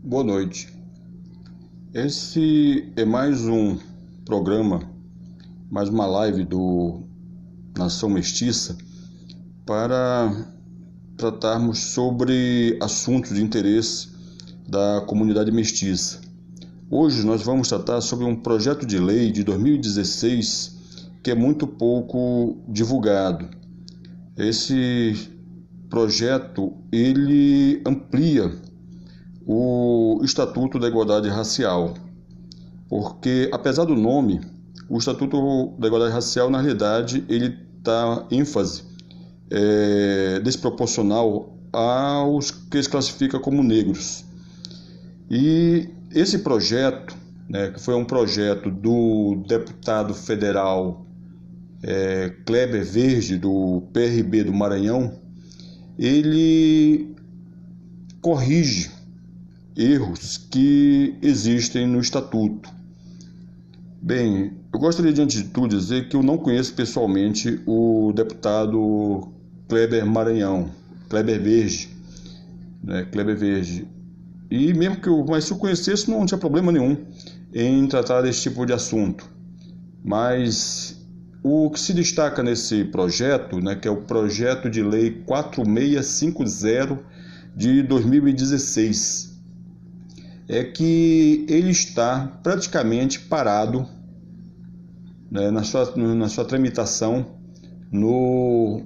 Boa noite. Esse é mais um programa, mais uma live do Nação Mestiça para tratarmos sobre assuntos de interesse da comunidade mestiça. Hoje nós vamos tratar sobre um projeto de lei de 2016 que é muito pouco divulgado. Esse projeto ele amplia o Estatuto da Igualdade Racial, porque apesar do nome, o Estatuto da Igualdade Racial, na realidade, ele dá ênfase desproporcional aos que se classifica como negros. E esse projeto, que foi um projeto do deputado federal Kleber Verde, do PRB do Maranhão, ele corrige erros que existem no Estatuto. Bem, eu gostaria de, antes de tudo, dizer que eu não conheço pessoalmente o deputado Kleber Verde, Kleber Verde. E mesmo que mas se eu conhecesse, não tinha problema nenhum em tratar desse tipo de assunto. Mas o que se destaca nesse projeto, que é o projeto de lei 4650 de 2016, é que ele está praticamente parado na sua tramitação no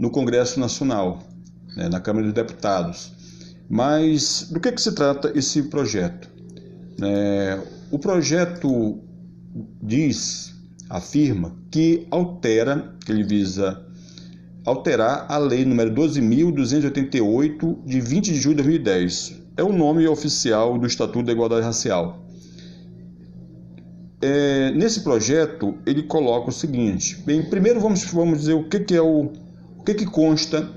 Congresso Nacional, na Câmara dos Deputados. Mas do que se trata esse projeto? O projeto afirma que ele visa alterar a lei número 12.288 de 20 de julho de 2010. É o nome oficial do Estatuto da Igualdade Racial. Nesse projeto, ele coloca o seguinte. Bem, primeiro vamos dizer o que consta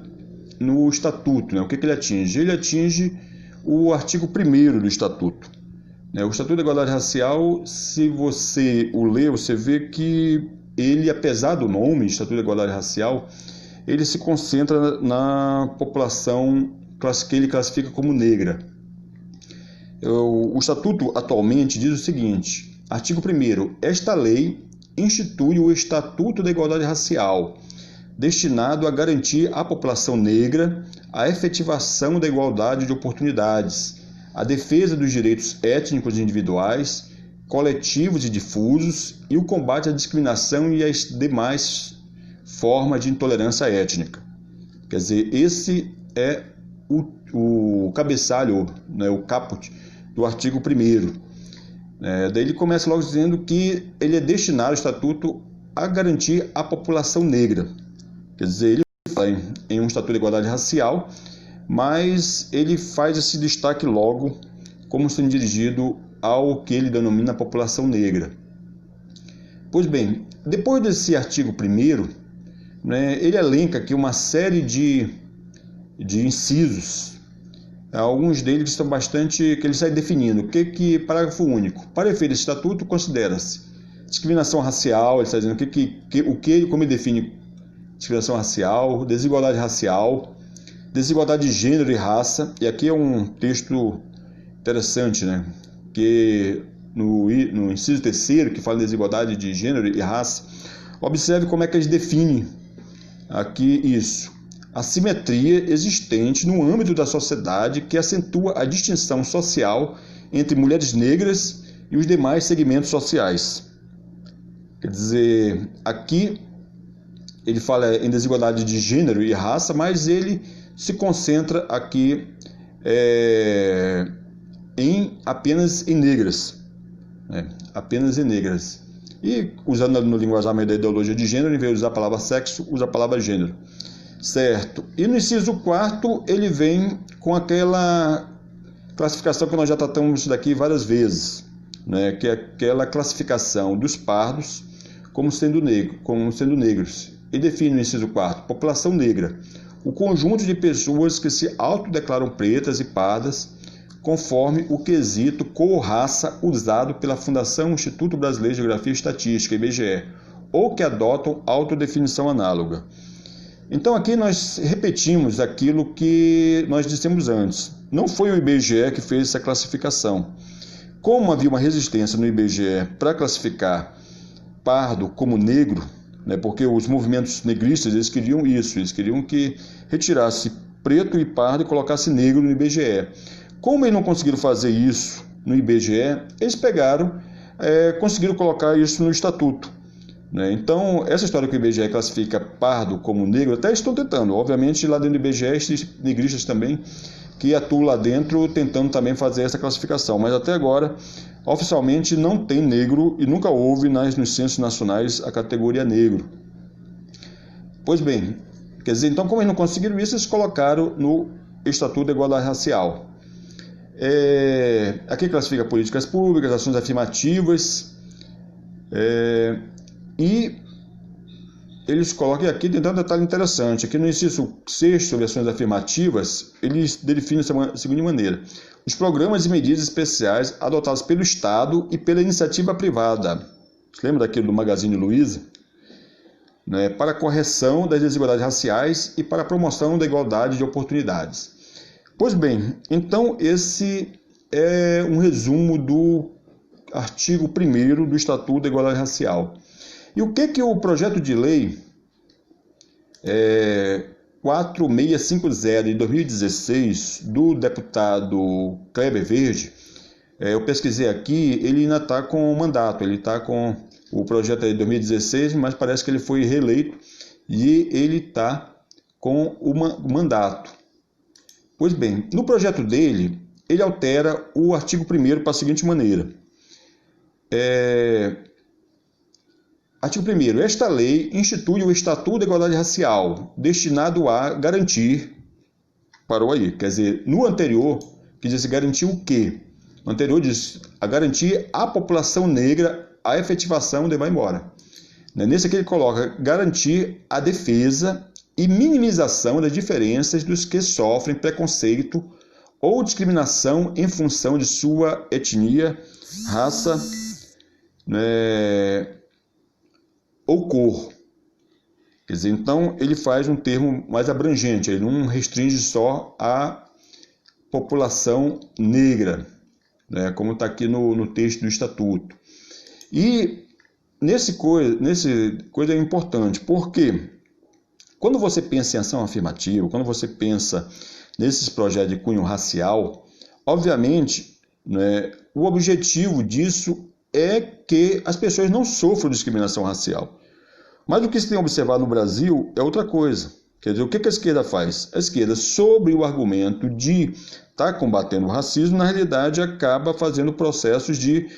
no Estatuto, o que ele atinge. Ele atinge o artigo 1º do Estatuto. O Estatuto da Igualdade Racial, se você o lê, você vê que ele, apesar do nome, Estatuto da Igualdade Racial, ele se concentra na população que ele classifica como negra. O Estatuto atualmente diz o seguinte, artigo 1º, esta lei institui o Estatuto da Igualdade Racial, destinado a garantir à população negra a efetivação da igualdade de oportunidades, a defesa dos direitos étnicos e individuais, coletivos e difusos e o combate à discriminação e às demais formas de intolerância étnica. Quer dizer, esse é o cabeçalho, o caput do artigo 1º. Daí ele começa logo dizendo que ele é destinado, o Estatuto, a garantir a população negra. Quer dizer, ele fala em um Estatuto de Igualdade Racial, mas ele faz esse destaque logo como sendo dirigido ao que ele denomina a população negra. Pois bem, depois desse artigo 1º, ele elenca aqui uma série de incisos. Alguns deles estão que ele sai definindo. Parágrafo único. Para efeito desse estatuto, considera-se discriminação racial, ele está dizendo como ele define discriminação racial, desigualdade racial, desigualdade de gênero e raça. E aqui é um texto interessante, que no inciso 3º, que fala de desigualdade de gênero e raça, observe como é que eles definem aqui isso. A simetria existente no âmbito da sociedade que acentua a distinção social entre mulheres negras e os demais segmentos sociais. Quer dizer, aqui ele fala em desigualdade de gênero e raça, mas ele se concentra aqui apenas em negras. Apenas em negras. E usando no linguajar da ideologia de gênero, em vez de usar a palavra sexo, usa a palavra gênero. Certo. E no inciso 4º, ele vem com aquela classificação que nós já tratamos isso daqui várias vezes, que é aquela classificação dos pardos como sendo negros. Ele define no inciso 4º, população negra, o conjunto de pessoas que se autodeclaram pretas e pardas, conforme o quesito cor-raça usado pela Fundação Instituto Brasileiro de Geografia e Estatística, IBGE, ou que adotam autodefinição análoga. Então aqui nós repetimos aquilo que nós dissemos antes. Não foi o IBGE que fez essa classificação. Como havia uma resistência no IBGE para classificar pardo como negro, né, porque os movimentos negristas eles queriam isso, eles queriam que retirasse preto e pardo e colocasse negro no IBGE. Como eles não conseguiram fazer isso no IBGE, eles conseguiram colocar isso no estatuto. Né? Então, essa história que o IBGE classifica pardo como negro, até estão tentando. Obviamente, lá dentro do IBGE, existem negristas também que atuam lá dentro tentando também fazer essa classificação. Mas até agora, oficialmente, não tem negro e nunca houve nos censos nacionais a categoria negro. Pois bem, quer dizer, então como eles não conseguiram isso, eles colocaram no Estatuto da Igualdade Racial. Aqui classifica políticas públicas, ações afirmativas, e eles colocam aqui, tem um detalhe interessante, aqui no inciso 6 sobre ações afirmativas, eles definem da seguinte maneira: os programas e medidas especiais adotados pelo Estado e pela iniciativa privada. Você lembra daquilo do Magazine Luiza? Né, para a correção das desigualdades raciais e para a promoção da igualdade de oportunidades. Pois bem, então esse é um resumo do artigo 1º do Estatuto da Igualdade Racial. E o que o projeto de lei 4650 de 2016 do deputado Kleber Verde, eu pesquisei aqui, ele ainda está com mandato, ele está com o projeto de 2016, mas parece que ele foi reeleito e ele está com o mandato. Pois bem, no projeto dele, ele altera o artigo 1º para a seguinte maneira. Artigo 1º. Esta lei institui o Estatuto da Igualdade Racial, destinado a garantir, parou aí, quer dizer, no anterior, que diz garantir o quê? No anterior diz a garantir à população negra a efetivação de vai embora. Nesse aqui ele coloca garantir a defesa e minimização das diferenças dos que sofrem preconceito ou discriminação em função de sua etnia, raça, ou cor. Quer dizer, então ele faz um termo mais abrangente, ele não restringe só a população negra, né, como está aqui no texto do Estatuto. E nesse coisa é importante, porque quando você pensa em ação afirmativa, quando você pensa nesses projetos de cunho racial, obviamente, né, o objetivo disso é que as pessoas não sofram discriminação racial. Mas o que se tem observado no Brasil é outra coisa. Quer dizer, o que a esquerda faz? A esquerda, sobre o argumento de estar combatendo o racismo, na realidade acaba fazendo processos de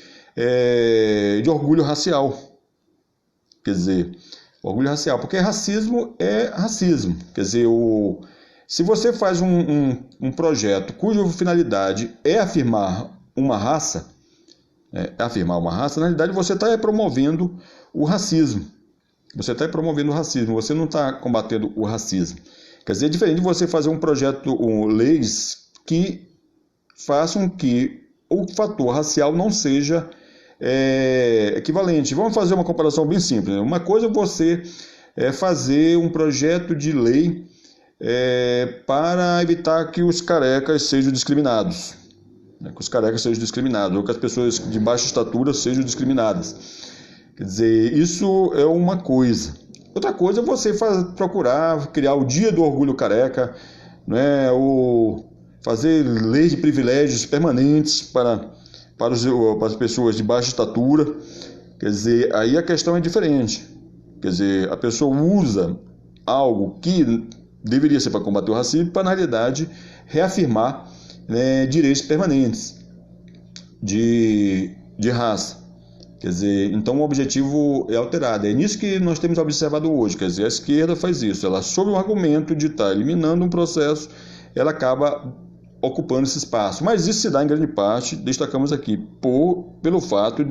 orgulho racial. Quer dizer, orgulho racial, porque racismo é racismo. Quer dizer, se você faz um projeto cuja finalidade é afirmar uma raça, na realidade você está promovendo o racismo. Você está promovendo o racismo, você não está combatendo o racismo. Quer dizer, é diferente de você fazer um projeto, leis que façam que o fator racial não seja equivalente. Vamos fazer uma comparação bem simples. Né? Uma coisa é você fazer um projeto de lei para evitar que os carecas sejam discriminados. Que os carecas sejam discriminados, ou que as pessoas de baixa estatura sejam discriminadas. Quer dizer, isso é uma coisa. Outra coisa é você procurar criar o Dia do Orgulho Careca, né, ou fazer leis de privilégios permanentes para as pessoas de baixa estatura. Quer dizer, aí a questão é diferente. Quer dizer, a pessoa usa algo que deveria ser para combater o racismo para, na realidade, reafirmar direitos permanentes de raça. Quer dizer, então o objetivo é alterado. É nisso que nós temos observado hoje. Quer dizer, a esquerda faz isso. Ela, sob o argumento de estar eliminando um processo, ela acaba ocupando esse espaço. Mas isso se dá em grande parte, destacamos aqui, pelo fato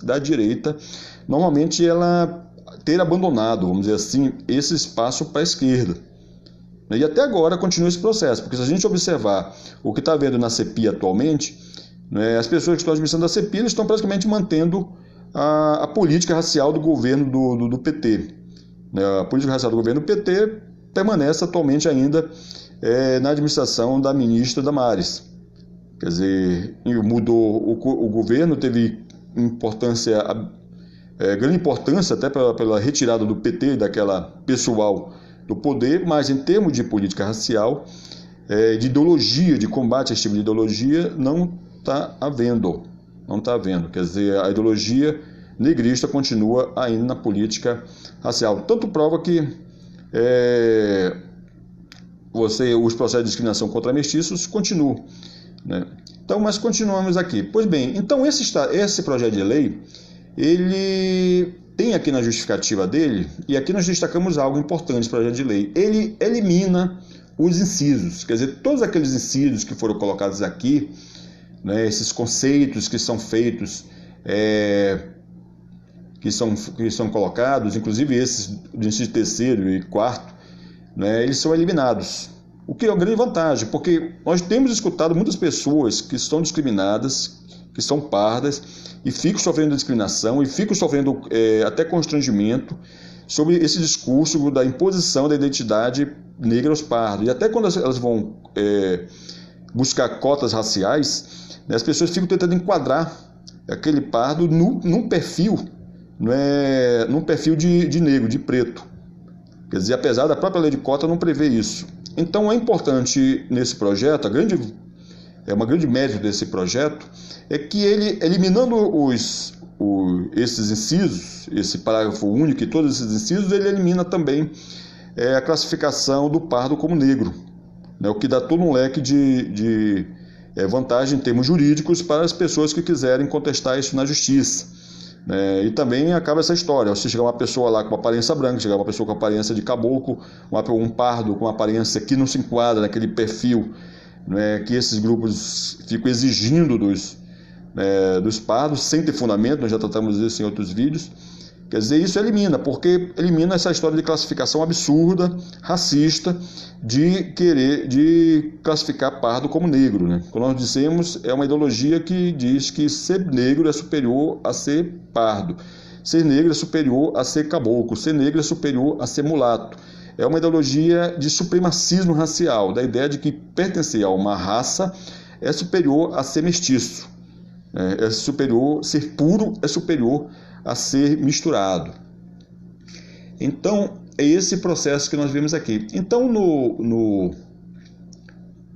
da direita, normalmente ela ter abandonado, vamos dizer assim, esse espaço para a esquerda. E até agora continua esse processo, porque se a gente observar o que está havendo na CPI atualmente, as pessoas que estão administrando a CPI estão praticamente mantendo a política racial do governo do PT. A política racial do governo do PT permanece atualmente ainda na administração da ministra Damares. Quer dizer, mudou o governo, teve grande importância até pela retirada do PT, daquela pessoal do poder, mas em termos de política racial, de ideologia, de combate a esse tipo de ideologia, não está havendo. Não está havendo. Quer dizer, a ideologia negrista continua ainda na política racial. Tanto prova que os processos de discriminação contra mestiços continuam, né? Então, mas continuamos aqui. Pois bem, então esse projeto de lei, ele tem aqui na justificativa dele, e aqui nós destacamos algo importante do projeto de lei, ele elimina os incisos, quer dizer, todos aqueles incisos que foram colocados aqui, né, esses conceitos que são feitos, que são colocados, inclusive esses do inciso 3º e 4º, né, eles são eliminados. O que é uma grande vantagem, porque nós temos escutado muitas pessoas que estão discriminadas, que são pardas, e ficam sofrendo discriminação, e ficam sofrendo até constrangimento sobre esse discurso da imposição da identidade negra aos pardos. E até quando elas vão buscar cotas raciais, né, as pessoas ficam tentando enquadrar aquele pardo num perfil, num perfil de negro, de preto. Quer dizer, apesar da própria lei de cota não prever isso. Então é importante nesse projeto, uma grande mérito desse projeto, é que ele, eliminando esses incisos, esse parágrafo único e todos esses incisos, ele elimina também a classificação do pardo como negro, né, o que dá todo um leque de vantagem em termos jurídicos para as pessoas que quiserem contestar isso na justiça. E também acaba essa história, se chegar uma pessoa lá com uma aparência branca, chegar uma pessoa com aparência de caboclo, um pardo com uma aparência que não se enquadra naquele perfil, né, que esses grupos ficam exigindo dos pardos, sem ter fundamento, nós já tratamos isso em outros vídeos. Quer dizer, isso porque elimina essa história de classificação absurda, racista, de classificar pardo como negro, né? Como nós dissemos, é uma ideologia que diz que ser negro é superior a ser pardo, ser negro é superior a ser caboclo, ser negro é superior a ser mulato. É uma ideologia de supremacismo racial, da ideia de que pertencer a uma raça é superior a ser mestiço, ser puro é superior a ser misturado. Então, é esse processo que nós vemos aqui. Então,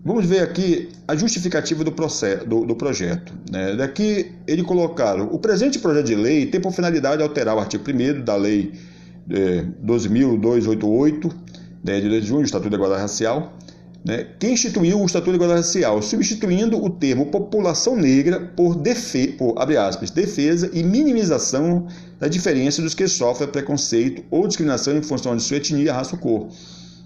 vamos ver aqui a justificativa do projeto. Né? Daqui, ele colocaram: o presente projeto de lei tem por finalidade alterar o artigo 1º da Lei 12.288, de 2 de junho, do Estatuto da Igualdade Racial, né, que instituiu o Estatuto da Igualdade Racial, substituindo o termo população negra por abre aspas, defesa e minimização da diferença dos que sofrem preconceito ou discriminação em função de sua etnia, raça ou cor.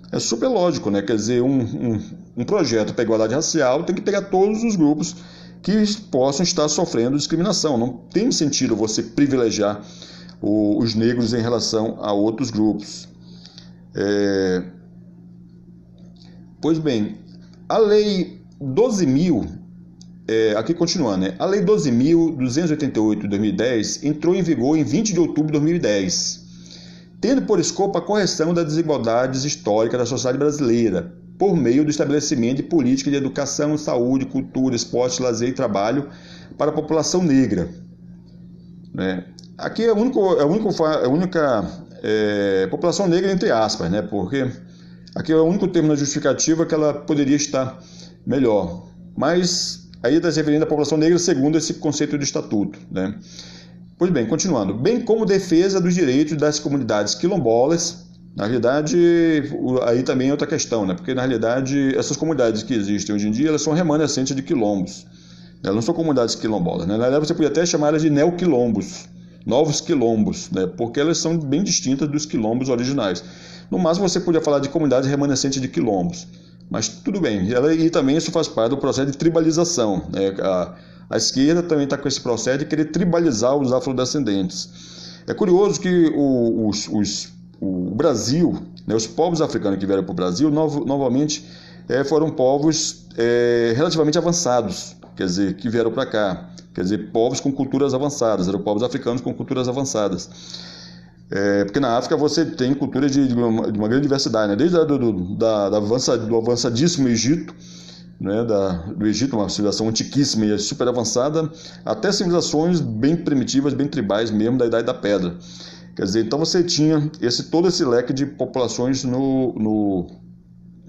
É super lógico, né? Quer dizer, um projeto para a igualdade racial tem que pegar todos os grupos que possam estar sofrendo discriminação. Não tem sentido você privilegiar os negros em relação a outros grupos. Pois bem, a Lei 12.000, aqui continuando, né? A Lei 12.288 de 2010 entrou em vigor em 20 de outubro de 2010, tendo por escopo a correção das desigualdades históricas da sociedade brasileira, por meio do estabelecimento de políticas de educação, saúde, cultura, esporte, lazer e trabalho para a população negra. Né? Aqui é a única população negra entre aspas, né? Porque aqui é o único termo na justificativa que ela poderia estar melhor. Mas aí está se referindo à população negra segundo esse conceito de estatuto, né? Pois bem, continuando. Bem como defesa dos direitos das comunidades quilombolas. Na realidade, aí também é outra questão, né? Porque na realidade essas comunidades que existem hoje em dia, elas são remanescentes de quilombos. Elas não são comunidades quilombolas, né? Na realidade você podia até chamar elas de neoquilombos, novos quilombos, né? Porque elas são bem distintas dos quilombos originais. No máximo você podia falar de comunidades remanescentes de quilombos, mas tudo bem. E também isso faz parte do processo de tribalização, né? A esquerda também está com esse processo de querer tribalizar os afrodescendentes. É curioso que o Brasil, né, os povos africanos que vieram para o Brasil, novamente foram povos relativamente avançados, quer dizer, que vieram para cá. Quer dizer, povos com culturas avançadas, eram povos africanos com culturas avançadas. Porque na África você tem cultura de uma grande diversidade, né? Desde do avançadíssimo Egito, né? Do Egito, uma civilização antiquíssima e super avançada, até civilizações bem primitivas, bem tribais mesmo, da Idade da Pedra. Quer dizer, então você tinha todo esse leque de populações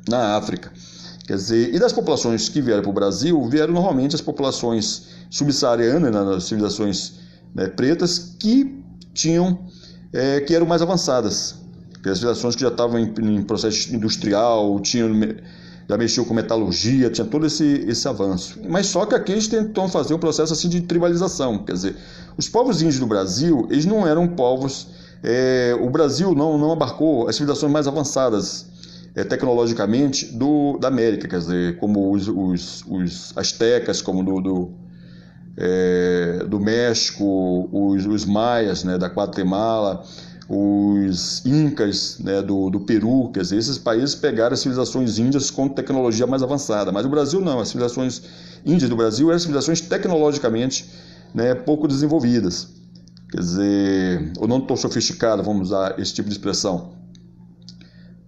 na África. Quer dizer, e das populações que vieram para o Brasil, vieram normalmente as populações subsaarianas, né, as civilizações, né, pretas, que eram mais avançadas. Que as civilizações que já estavam em processo industrial, já mexiam com metalurgia, tinha todo esse avanço. Mas só que aqui eles tentam fazer um processo assim de tribalização. Quer dizer, os povos índios do Brasil, eles não eram povos... o Brasil não abarcou as civilizações mais avançadas tecnologicamente da América, quer dizer, como os astecas, como do México, os maias, né, da Guatemala, os incas, né, do Peru, quer dizer, esses países pegaram as civilizações índias com tecnologia mais avançada, mas o Brasil não, as civilizações índias do Brasil eram civilizações tecnologicamente, né, pouco desenvolvidas, quer dizer, ou não tão sofisticadas, vamos usar esse tipo de expressão.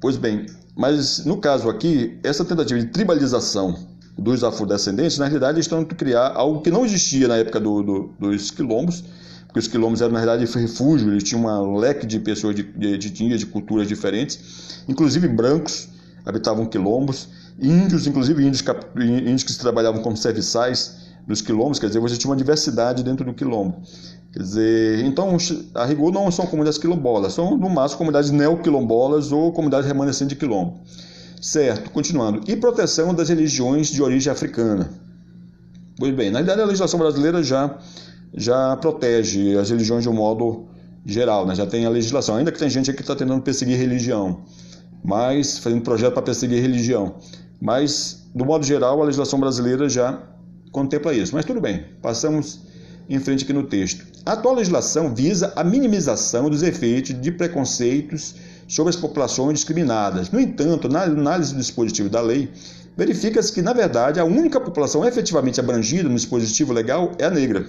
Pois bem, mas no caso aqui, essa tentativa de tribalização dos afrodescendentes, na realidade, estão tentando criar algo que não existia na época dos quilombos, porque os quilombos eram, na realidade, refúgio, eles tinham um leque de pessoas de etnias, de culturas diferentes, inclusive brancos habitavam quilombos, índios, inclusive índios que se trabalhavam como serviçais nos quilombos, quer dizer, você tinha uma diversidade dentro do quilombo. Quer dizer, então, a rigor não são comunidades quilombolas, são no máximo comunidades neoquilombolas ou comunidades remanescentes de quilombo. Certo, continuando. E proteção das religiões de origem africana. Pois bem, na realidade a legislação brasileira já protege as religiões de um modo geral, né? Já tem a legislação, ainda que tem gente aqui que está tentando perseguir religião, mas fazendo projeto para perseguir religião. Mas, do modo geral, a legislação brasileira já contempla isso. Mas tudo bem, passamos em frente aqui no texto. A atual legislação visa a minimização dos efeitos de preconceitos sobre as populações discriminadas. No entanto, na análise do dispositivo da lei, verifica-se que, na verdade, a única população efetivamente abrangida no dispositivo legal é a negra.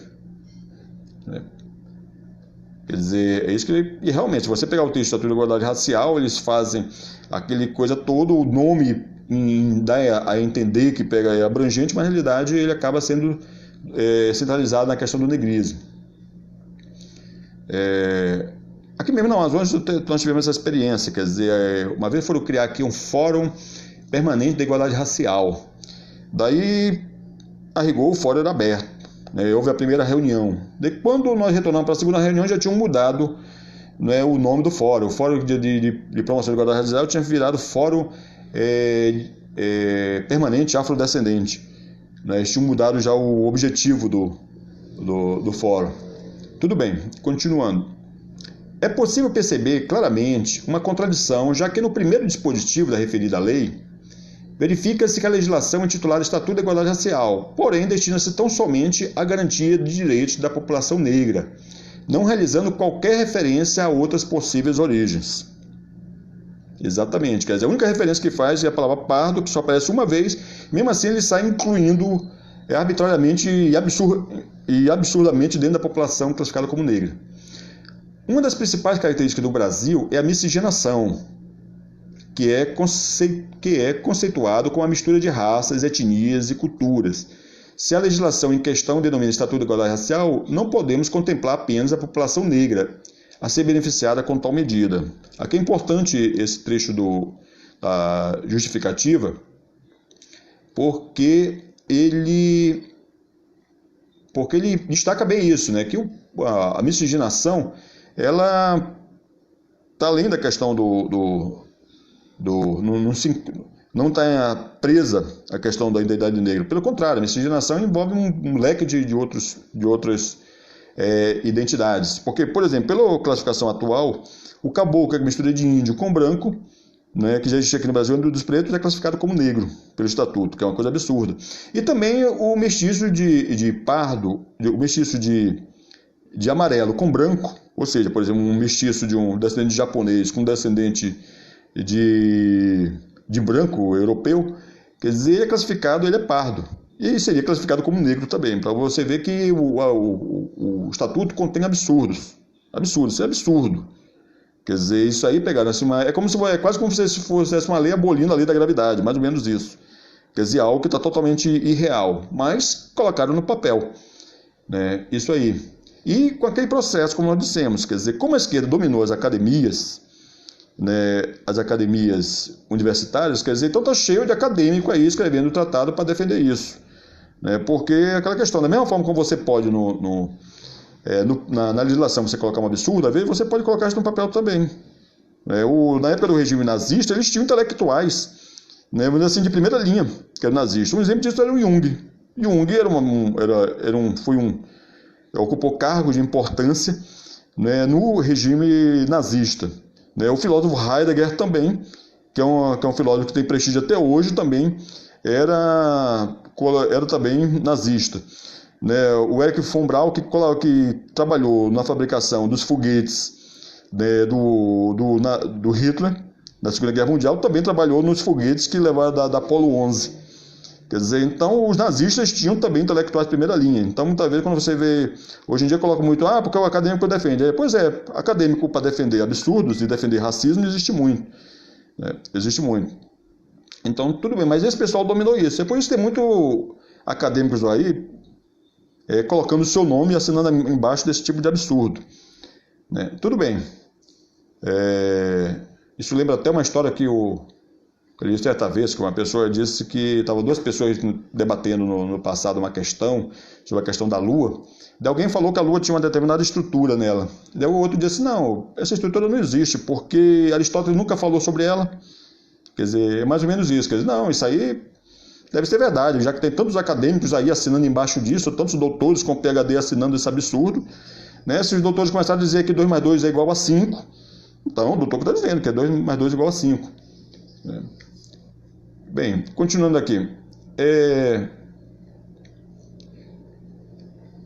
Quer dizer, é isso e realmente, se você pegar o texto do Estatuto de Igualdade Racial, eles fazem aquele coisa todo, o nome dá a entender que é abrangente, mas na realidade ele acaba sendo centralizado na questão do negrismo. Aqui mesmo na Amazonas nós tivemos essa experiência, quer dizer, uma vez foram criar aqui um fórum permanente da igualdade racial. Daí, a rigor, o fórum era aberto, né? Houve a primeira reunião. De quando nós retornamos para a segunda reunião, já tinham mudado, né, o nome do fórum. O fórum de promoção da igualdade racial tinha virado fórum permanente afrodescendente. Eles tinham mudado já o objetivo do fórum. Tudo bem, continuando. É possível perceber claramente uma contradição, já que no primeiro dispositivo da referida lei, verifica-se que a legislação é intitulada Estatuto da Igualdade Racial, porém destina-se tão somente à garantia de direitos da população negra, não realizando qualquer referência a outras possíveis origens. Exatamente, quer dizer, a única referência que faz é a palavra pardo, que só aparece uma vez, mesmo assim ele sai incluindo arbitrariamente e absurdamente dentro da população classificada como negra. Uma das principais características do Brasil é a miscigenação, que é conceituado como a mistura de raças, etnias e culturas. Se a legislação em questão denomina Estatuto da Igualdade Racial, não podemos contemplar apenas a população negra a ser beneficiada com tal medida. Aqui é importante esse trecho da justificativa, porque ele destaca bem isso, né? Que a miscigenação ela está além da questão não está presa à questão da identidade negra. Pelo contrário, a miscigenação envolve um leque de outras identidades. Porque, por exemplo, pela classificação atual, o caboclo, que é mistura de índio com branco, né, que já existe aqui no Brasil, dos pretos, é classificado como negro pelo Estatuto, que é uma coisa absurda. E também o mestiço de pardo, o mestiço de amarelo com branco, ou seja, por exemplo, um mestiço de um descendente de japonês com um descendente de branco europeu, quer dizer, ele é classificado, ele é pardo. E seria classificado como negro também, para você ver que o Estatuto contém absurdos. Absurdo, isso é absurdo. Quer dizer, isso aí pegaram assim, é quase como se fosse uma lei abolindo a lei da gravidade, mais ou menos isso. Quer dizer, algo que está totalmente irreal, mas colocaram no papel, né? Isso aí. E com aquele processo, como nós dissemos, quer dizer, como a esquerda dominou as academias, né, as academias universitárias, quer dizer, então está cheio de acadêmico aí escrevendo tratado para defender isso, né? Porque aquela questão, da mesma forma como você pode na legislação você colocar um absurdo, às vezes você pode colocar isso no papel também. Na época do regime nazista, eles tinham intelectuais, né, vamos dizer assim, de primeira linha, que era nazista. Um exemplo disso era o Jung. Jung ocupou cargos de importância, né, no regime nazista. Né? O filósofo Heidegger também, que é um filósofo que tem prestígio até hoje, também era também nazista. Né, o Erich von Braun, que trabalhou na fabricação dos foguetes, né, do Hitler, na Segunda Guerra Mundial, também trabalhou nos foguetes que levaram da Apollo 11. Quer dizer, então os nazistas tinham também intelectuais de primeira linha. Então, muitas vezes, quando você vê, hoje em dia coloca muito, porque o acadêmico defende. Pois é, acadêmico para defender absurdos e defender racismo existe muito. Né? Existe muito. Então, tudo bem, mas esse pessoal dominou isso. É por isso que tem muito acadêmicos aí colocando o seu nome e assinando embaixo desse tipo de absurdo. Né? Tudo bem. Isso lembra até uma história que eu li certa vez, que uma pessoa disse que estavam duas pessoas debatendo no passado uma questão, sobre a questão da Lua. Daí alguém falou que a Lua tinha uma determinada estrutura nela. Daí o outro disse, não, essa estrutura não existe, porque Aristóteles nunca falou sobre ela. Quer dizer, é mais ou menos isso. Quer dizer, não, isso aí deve ser verdade, já que tem tantos acadêmicos aí assinando embaixo disso, tantos doutores com PhD assinando esse absurdo, né? Se os doutores começaram a dizer que 2 mais 2 é igual a 5, então o doutor está dizendo que 2 mais 2 é igual a 5. Né? Bem, continuando aqui. É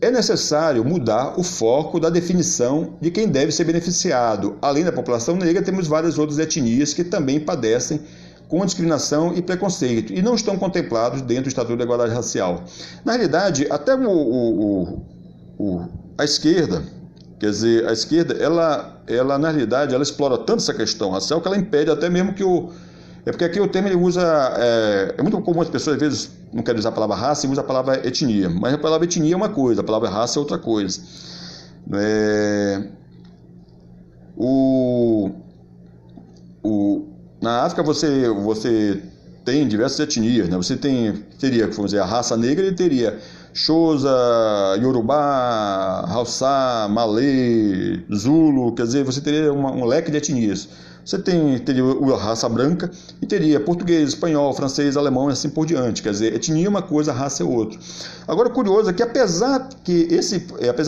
necessário mudar o foco da definição de quem deve ser beneficiado. Além da população negra, temos várias outras etnias que também padecem com discriminação e preconceito, e não estão contemplados dentro do Estatuto da Igualdade Racial. Na realidade, até a esquerda, quer dizer, a esquerda, ela na realidade, ela explora tanto essa questão racial que ela impede até mesmo que porque aqui o termo ele usa, é muito comum as pessoas às vezes não querem usar a palavra raça e usam a palavra etnia, mas a palavra etnia é uma coisa, a palavra raça é outra coisa. Na África você tem diversas etnias, né? Você teria, vamos dizer, a raça negra, ele teria Xhosa, Yorubá, Hausa, Malê, Zulu, quer dizer, você teria um leque de etnias. Você teria a raça branca e teria português, espanhol, francês, alemão e assim por diante. Quer dizer, etnia é uma coisa, raça é outra. Agora, o curioso é que apesar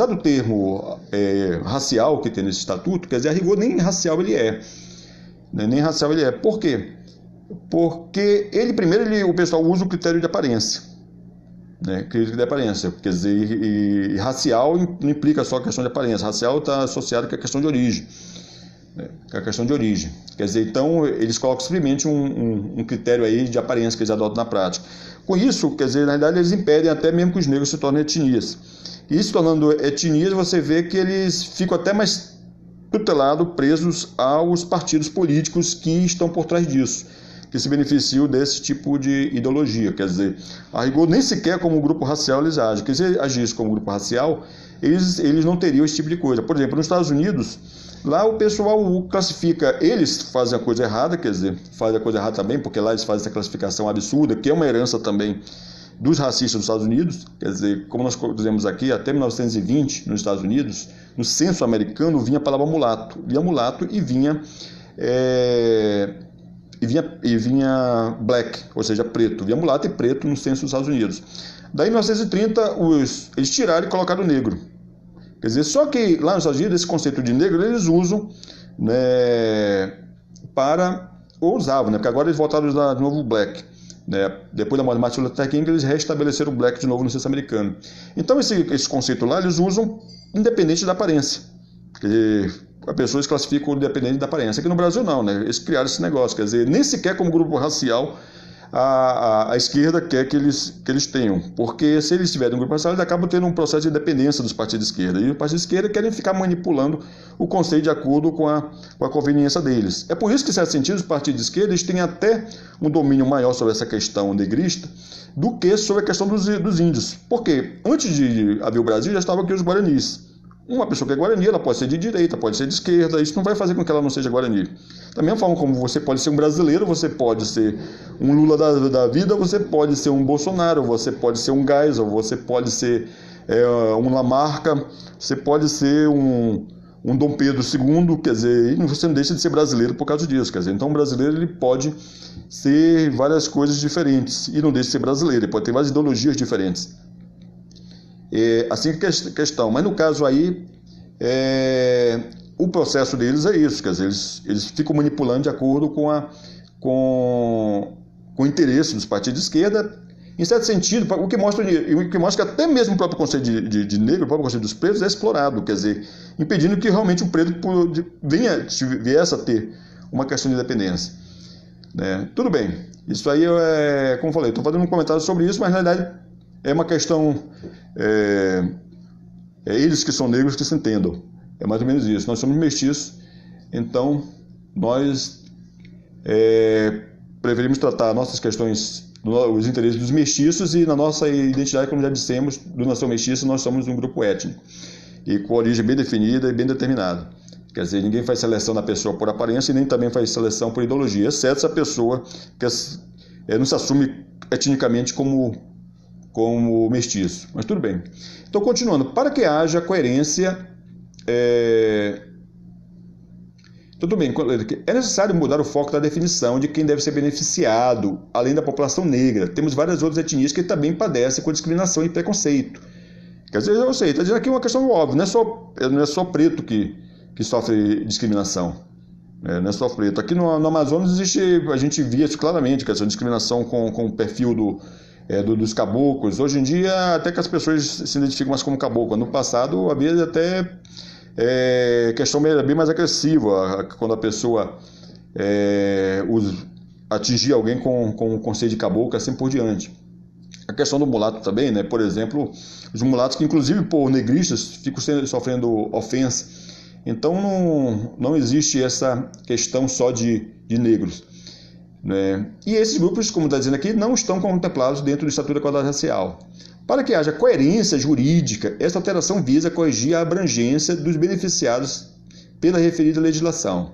do termo racial que tem nesse estatuto, quer dizer, a rigor nem racial ele é. Né? Nem racial ele é. Por quê? Porque o pessoal usa o critério de aparência. Né? Critério de aparência. Quer dizer, e racial não implica só a questão de aparência. Racial está associado com a questão de origem. Que é a questão de origem. Quer dizer, então, eles colocam simplesmente um critério aí de aparência que eles adotam na prática. Com isso, quer dizer, na realidade, eles impedem até mesmo que os negros se tornem etnias. E se tornando etnias, você vê que eles ficam até mais tutelados, presos aos partidos políticos que estão por trás disso, que se beneficiam desse tipo de ideologia. Quer dizer, a rigor, nem sequer como grupo racial eles agem. Porque se eles agissem como grupo racial, eles não teriam esse tipo de coisa. Por exemplo, nos Estados Unidos, lá o pessoal classifica, eles fazem a coisa errada, quer dizer, fazem a coisa errada também, porque lá eles fazem essa classificação absurda, que é uma herança também dos racistas dos Estados Unidos. Quer dizer, como nós dizemos aqui, até 1920, nos Estados Unidos, no censo americano vinha a palavra mulato. Vinha mulato e vinha black, ou seja, preto. Vinha mulato e preto no censo dos Estados Unidos. Daí, em 1930, eles tiraram e colocaram negro. Quer dizer, só que lá nos Estados Unidos, esse conceito de negro, eles usam, né, ou usavam, né, porque agora eles voltaram a usar de novo o black. Né, depois da morte de Martin Luther King, eles restabeleceram o black de novo no censo americano. Então, esse conceito lá, eles usam independente da aparência. Quer dizer, as pessoas classificam independente da aparência. Aqui no Brasil não, né, eles criaram esse negócio, quer dizer, nem sequer como grupo racial a esquerda quer que eles tenham, porque se eles tiverem um grupo racial, eles acabam tendo um processo de dependência dos partidos de esquerda, e os partidos de esquerda querem ficar manipulando o conceito de acordo com a conveniência deles. É por isso que, em certo sentido, os partidos de esquerda eles têm até um domínio maior sobre essa questão negrista do que sobre a questão dos índios, porque antes de haver o Brasil já estavam aqui os guaranis. Uma pessoa que é guarani, ela pode ser de direita, pode ser de esquerda, isso não vai fazer com que ela não seja guarani. Da mesma forma como você pode ser um brasileiro, você pode ser um Lula da vida, você pode ser um Bolsonaro, você pode ser um Geisel, você pode ser um Lamarca, você pode ser um Dom Pedro II, quer dizer, e você não deixa de ser brasileiro por causa disso, quer dizer, então um brasileiro ele pode ser várias coisas diferentes e não deixa de ser brasileiro, ele pode ter várias ideologias diferentes. Assim que a questão, mas no caso aí, o processo deles é isso, quer dizer, eles ficam manipulando de acordo com o interesse dos partidos de esquerda, em certo sentido, o que mostra que até mesmo o próprio conceito de negro, o próprio conceito dos pretos é explorado, quer dizer, impedindo que realmente o preto viesse a ter uma questão de independência. Tudo bem, isso aí, como eu falei, estou fazendo um comentário sobre isso, mas na realidade é uma questão, eles que são negros que se entendam, é mais ou menos isso. Nós somos mestiços, então nós preferimos tratar nossas questões, os interesses dos mestiços, e na nossa identidade, como já dissemos, do nação mestiça, nós somos um grupo étnico, e com origem bem definida e bem determinada. Quer dizer, ninguém faz seleção da pessoa por aparência e nem também faz seleção por ideologia, exceto se a pessoa não se assume etnicamente como mestiço. Mas tudo bem. Então, continuando, para que haja coerência, tudo bem, é necessário mudar o foco da definição de quem deve ser beneficiado, além da população negra. Temos várias outras etnias que também padecem com discriminação e preconceito. Quer dizer, eu sei, está dizendo aqui uma questão óbvia, não é só preto que sofre discriminação. Não é só preto. Aqui no Amazonas a gente via isso claramente, que essa discriminação com o perfil dos caboclos. Hoje em dia, até que as pessoas se identificam mais como caboclo. No passado, havia até questão bem mais agressiva, quando a pessoa atingia alguém com o conceito de caboclo, assim por diante. A questão do mulato também, né? Por exemplo, os mulatos que, inclusive, por negristas, ficam sofrendo ofensa. Então, não existe essa questão só de negros. E esses grupos, como está dizendo aqui, não estão contemplados dentro do Estatuto da Igualdade Racial. Para que haja coerência jurídica, esta alteração visa corrigir a abrangência dos beneficiados pela referida legislação.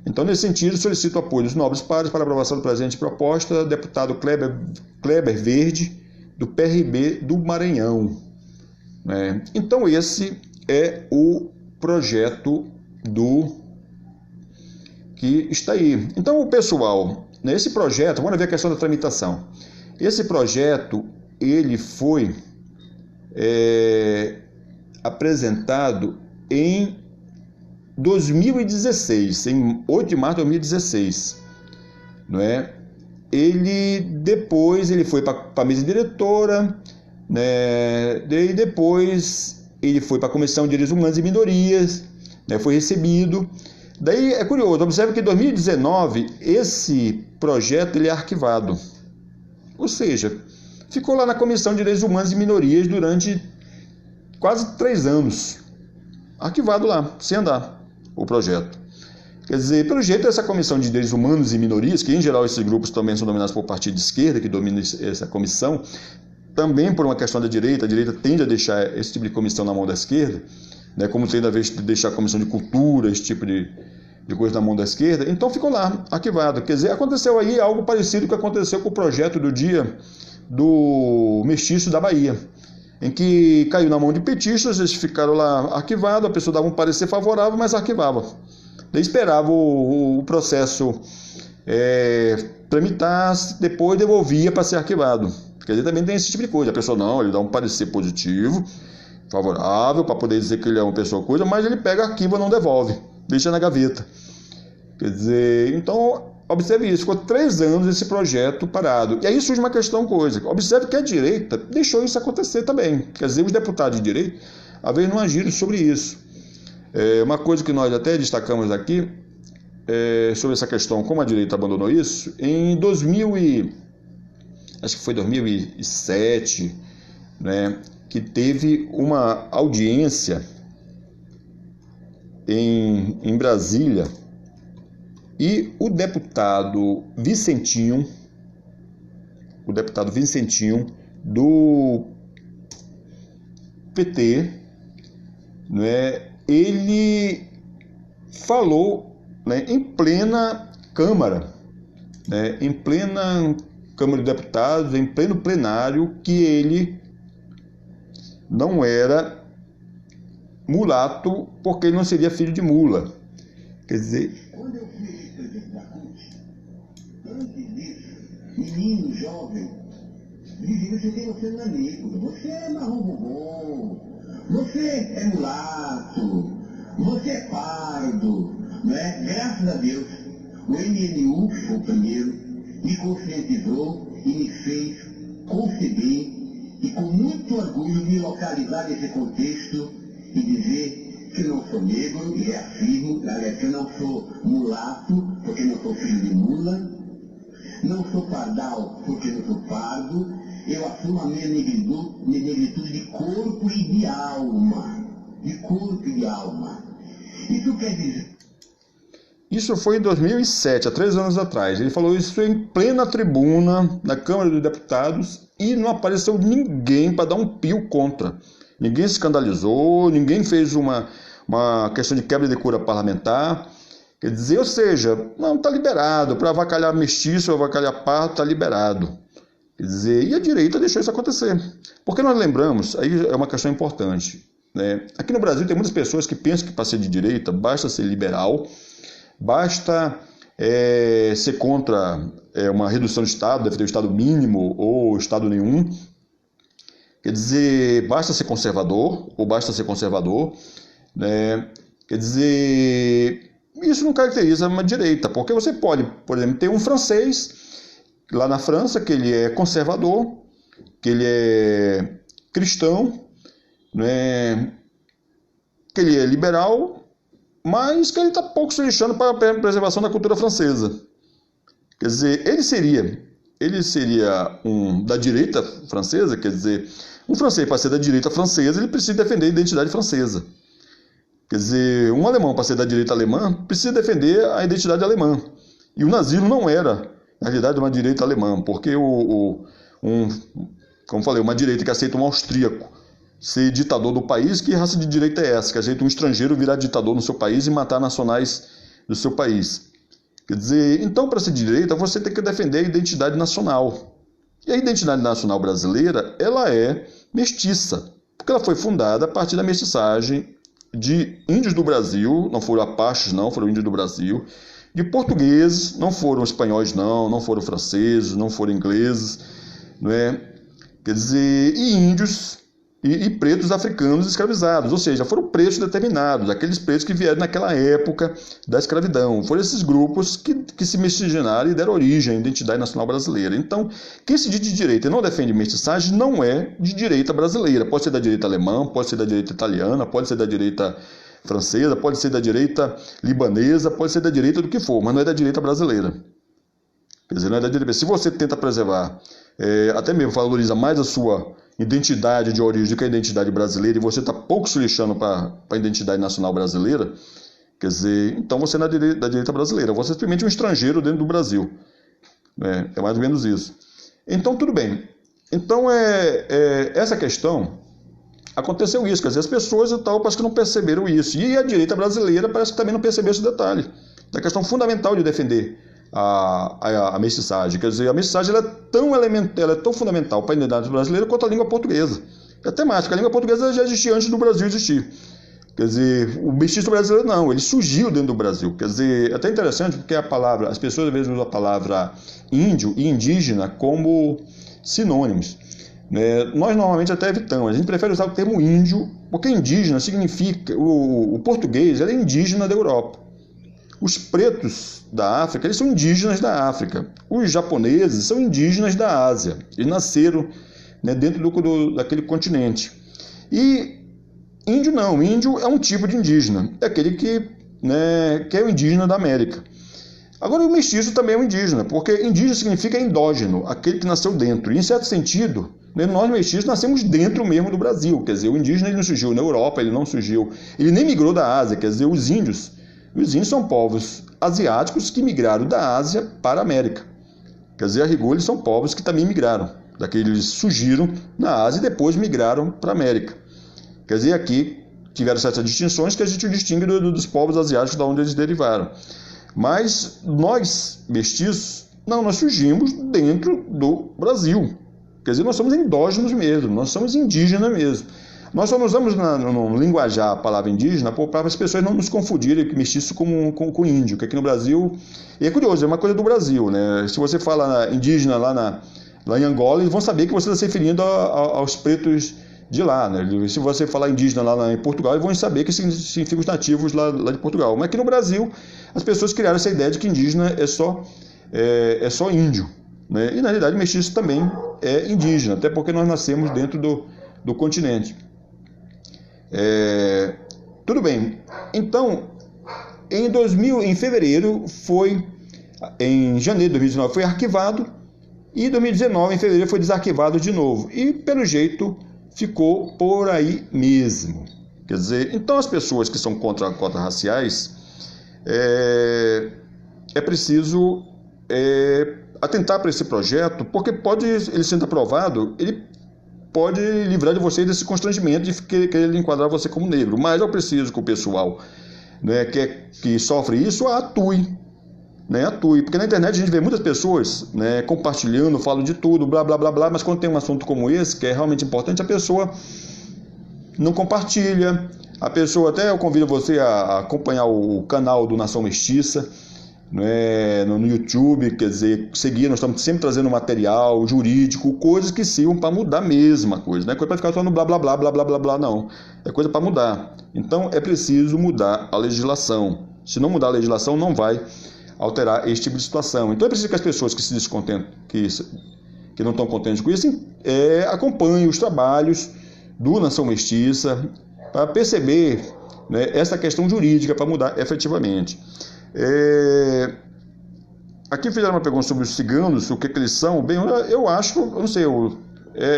Então, nesse sentido, solicito o apoio dos nobres pares para a aprovação do presente proposta, deputado Kleber Verde, do PRB do Maranhão. Então, esse é o projeto que está aí. Então, o pessoal, nesse projeto, vamos ver a questão da tramitação. Esse projeto, ele foi apresentado em 2016, em 8 de março de 2016. Depois ele foi para a mesa diretora, e depois ele foi para a Comissão de Direitos Humanos e Minorias, foi recebido. Daí é curioso, observe que em 2019 esse projeto ele é arquivado, ou seja, ficou lá na Comissão de Direitos Humanos e Minorias durante quase 3 anos, arquivado lá, sem andar o projeto. Quer dizer, pelo jeito, essa Comissão de Direitos Humanos e Minorias, que em geral esses grupos também são dominados por partido de esquerda, que domina essa comissão, também por uma questão da direita, a direita tende a deixar esse tipo de comissão na mão da esquerda, como tende a deixar a Comissão de Cultura, esse tipo de coisa na mão da esquerda, então ficou lá, arquivado. Quer dizer, aconteceu aí algo parecido que aconteceu com o projeto do dia do mestiço da Bahia, em que caiu na mão de petistas, eles ficaram lá arquivados, a pessoa dava um parecer favorável, mas arquivava. Daí esperava o processo tramitar, depois devolvia para ser arquivado. Quer dizer, também tem esse tipo de coisa. A pessoa não, ele dá um parecer positivo, favorável, para poder dizer que ele é uma pessoa coisa, mas ele pega, arquiva, não devolve, deixa na gaveta. Quer dizer, então, observe isso, ficou 3 anos esse projeto parado. E aí surge uma questão coisa. Observe que a direita deixou isso acontecer também. Quer dizer, os deputados de direita, às vezes, não agiram sobre isso. Uma coisa que nós até destacamos aqui, sobre essa questão, como a direita abandonou isso, em 2000 acho que foi 2007, né, que teve uma audiência em Brasília, e o deputado Vicentinho do PT, né, ele falou, né, em plena Câmara, né, em plena Câmara de Deputados, em pleno plenário, que ele não era mulato porque ele não seria filho de mula. Quer dizer... Quando eu fui presidente da CUT, antes disso, menino, jovem, dizia que você não é negro, você é marrom bombom, você é mulato, você é pardo, não é? Graças a Deus, o MNU, o primeiro, me conscientizou e me fez conceber e com muito orgulho me localizar nesse contexto e dizer que eu não sou negro, e reafirmo, aliás, que eu não sou mulato, porque não sou filho de mula, não sou pardal, porque não sou pardo, eu assumo a minha negritude de corpo e de alma. De corpo e de alma. Isso quer dizer... Isso foi em 2007, há 3 anos atrás. Ele falou isso em plena tribuna, na Câmara dos Deputados, e não apareceu ninguém para dar um pio contra. Ninguém se escandalizou, ninguém fez uma questão de quebra de cura parlamentar. Quer dizer, ou seja, não, está liberado. Para avacalhar mestiço, avacalhar pardo, está liberado. Quer dizer, e a direita deixou isso acontecer. Porque nós lembramos, aí é uma questão importante, né? Aqui no Brasil tem muitas pessoas que pensam que para ser de direita basta ser liberal, basta ser contra uma redução do Estado, deve ter o Estado mínimo ou Estado nenhum. Quer dizer, basta ser conservador ou basta ser conservador, né? Quer dizer, isso não caracteriza uma direita, porque você pode, por exemplo, ter um francês lá na França que ele é conservador, que ele é cristão, né? Que ele é liberal, mas que ele está pouco se lixando para a preservação da cultura francesa. Quer dizer, ele seria da direita francesa, quer dizer, um francês para ser da direita francesa, ele precisa defender a identidade francesa. Quer dizer, um alemão para ser da direita alemã, precisa defender a identidade alemã. E o nazismo não era, na realidade, uma direita alemã, porque como falei, uma direita que aceita um austríaco ser ditador do país, que raça de direita é essa? Que aceita um estrangeiro virar ditador no seu país e matar nacionais do seu país. Quer dizer, então, para ser de direita, você tem que defender a identidade nacional. E a identidade nacional brasileira, ela é mestiça, porque ela foi fundada a partir da mestiçagem de índios do Brasil, não foram apaches não, foram índios do Brasil, de portugueses, não foram espanhóis não foram franceses, não foram ingleses, não é? Quer dizer, e índios e pretos africanos escravizados, ou seja, foram pretos determinados, aqueles pretos que vieram naquela época da escravidão. Foram esses grupos que se miscigenaram e deram origem à identidade nacional brasileira. Então, quem se diz de direita e não defende mestiçagem não é de direita brasileira. Pode ser da direita alemã, pode ser da direita italiana, pode ser da direita francesa, pode ser da direita libanesa, pode ser da direita do que for, mas não é da direita brasileira. Quer dizer, não é da direita. Se você tenta preservar, até mesmo valoriza mais a sua identidade de origem do que a identidade brasileira, e você está pouco se lixando para a identidade nacional brasileira, quer dizer, então você não é da direita brasileira, você é simplesmente um estrangeiro dentro do Brasil. É mais ou menos isso. Então, tudo bem. Então, essa questão, aconteceu isso, quer dizer, as pessoas e tal parece que não perceberam isso, e a direita brasileira parece que também não percebeu esse detalhe, da questão fundamental de defender a mestiçagem. Quer dizer, a mestiçagem ela é tão fundamental para a identidade brasileira quanto a língua portuguesa. É até mais, porque a língua portuguesa já existia antes do Brasil existir. Quer dizer, o mestiço brasileiro não, ele surgiu dentro do Brasil. Quer dizer, é até interessante porque as pessoas às vezes usam a palavra índio e indígena como sinônimos. Nós normalmente até evitamos, a gente prefere usar o termo índio, porque indígena significa, o português ele é indígena da Europa. Os pretos da África, eles são indígenas da África. Os japoneses são indígenas da Ásia. Eles nasceram dentro daquele continente. E índio não. Índio é um tipo de indígena. É aquele que é o indígena da América. Agora, o mestiço também é um indígena, porque indígena significa endógeno, aquele que nasceu dentro. E, em certo sentido, nós mestiços nascemos dentro mesmo do Brasil. Quer dizer, o indígena ele não surgiu na Europa, ele não surgiu, ele nem migrou da Ásia. Quer dizer, os índios são povos asiáticos que migraram da Ásia para a América. Quer dizer, a rigor, eles são povos que também migraram. Daqueles surgiram na Ásia e depois migraram para a América. Quer dizer, aqui tiveram certas distinções que a gente distingue dos povos asiáticos de onde eles derivaram. Mas nós, mestiços, não, nós surgimos dentro do Brasil. Quer dizer, nós somos endógenos mesmo, nós somos indígenas mesmo. Nós só usamos no linguajar a palavra indígena para as pessoas não nos confundirem mestiço com índio, que aqui no Brasil... E é curioso, é uma coisa do Brasil, né? Se você fala indígena lá em Angola, eles vão saber que você está se referindo aos pretos de lá, né? Se você falar indígena lá em Portugal, eles vão saber que significa os nativos lá de Portugal. Mas aqui no Brasil, as pessoas criaram essa ideia de que indígena é só índio, né? E na realidade mestiço também é indígena, até porque nós nascemos dentro do continente. Tudo bem. Então, em fevereiro em janeiro de 2019 foi arquivado, e em 2019, em fevereiro, foi desarquivado de novo. E, pelo jeito, ficou por aí mesmo. Quer dizer, então as pessoas que são contra cotas raciais, é preciso atentar para esse projeto, porque ele sendo aprovado, ele pode livrar de você desse constrangimento de querer enquadrar você como negro. Mas eu preciso que o pessoal, né, que sofre isso atue. Porque na internet a gente vê muitas pessoas, né, compartilhando, falam de tudo, blá, blá, blá, blá, mas quando tem um assunto como esse, que é realmente importante, a pessoa não compartilha. A pessoa, até eu convido você a acompanhar o canal do Nação Mestiça, né, no YouTube, quer dizer, seguir, nós estamos sempre trazendo material jurídico, coisas que sirvam para mudar mesmo a coisa, não é coisa para ficar só no blá, blá, blá, blá, blá, blá, blá, não. É coisa para mudar. Então é preciso mudar a legislação. Se não mudar a legislação, não vai alterar esse tipo de situação. Então é preciso que as pessoas que se descontentam, que não estão contentes com isso, acompanhem os trabalhos do Nação Mestiça para perceber, né, essa questão jurídica para mudar efetivamente. Aqui fizeram uma pergunta sobre os ciganos, o que eles são. Bem, eu acho, eu não sei,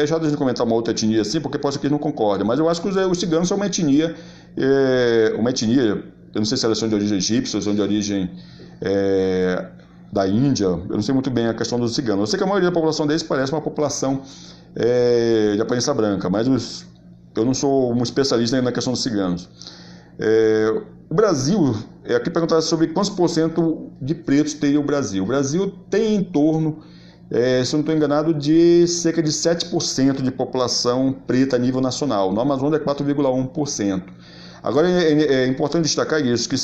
já deixa eu comentar uma outra etnia assim, porque pode ser que eles não concordem, mas eu acho que os ciganos são uma etnia, eu não sei se elas são de origem egípcia ou são de origem da Índia, eu não sei muito bem a questão dos ciganos. Eu sei que a maioria da população deles parece uma população de aparência branca, mas eu não sou um especialista na questão dos ciganos. O Brasil, aqui perguntaram sobre quantos % de pretos teria o Brasil. O Brasil tem em torno, se eu não estou enganado, de cerca de 7% de população preta a nível nacional. No Amazonas é 4,1%. Agora é importante destacar isso, que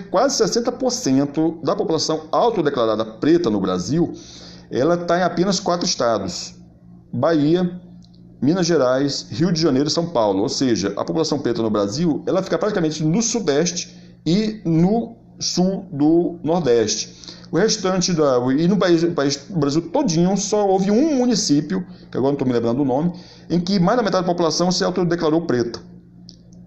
quase 60% da população autodeclarada preta no Brasil, ela está em apenas 4 estados: Bahia, Minas Gerais, Rio de Janeiro e São Paulo. Ou seja, a população preta no Brasil, ela fica praticamente no Sudeste e no Sul do Nordeste. O restante e no Brasil todinho só houve um município, que agora não estou me lembrando do nome, em que mais da metade da população se autodeclarou preta.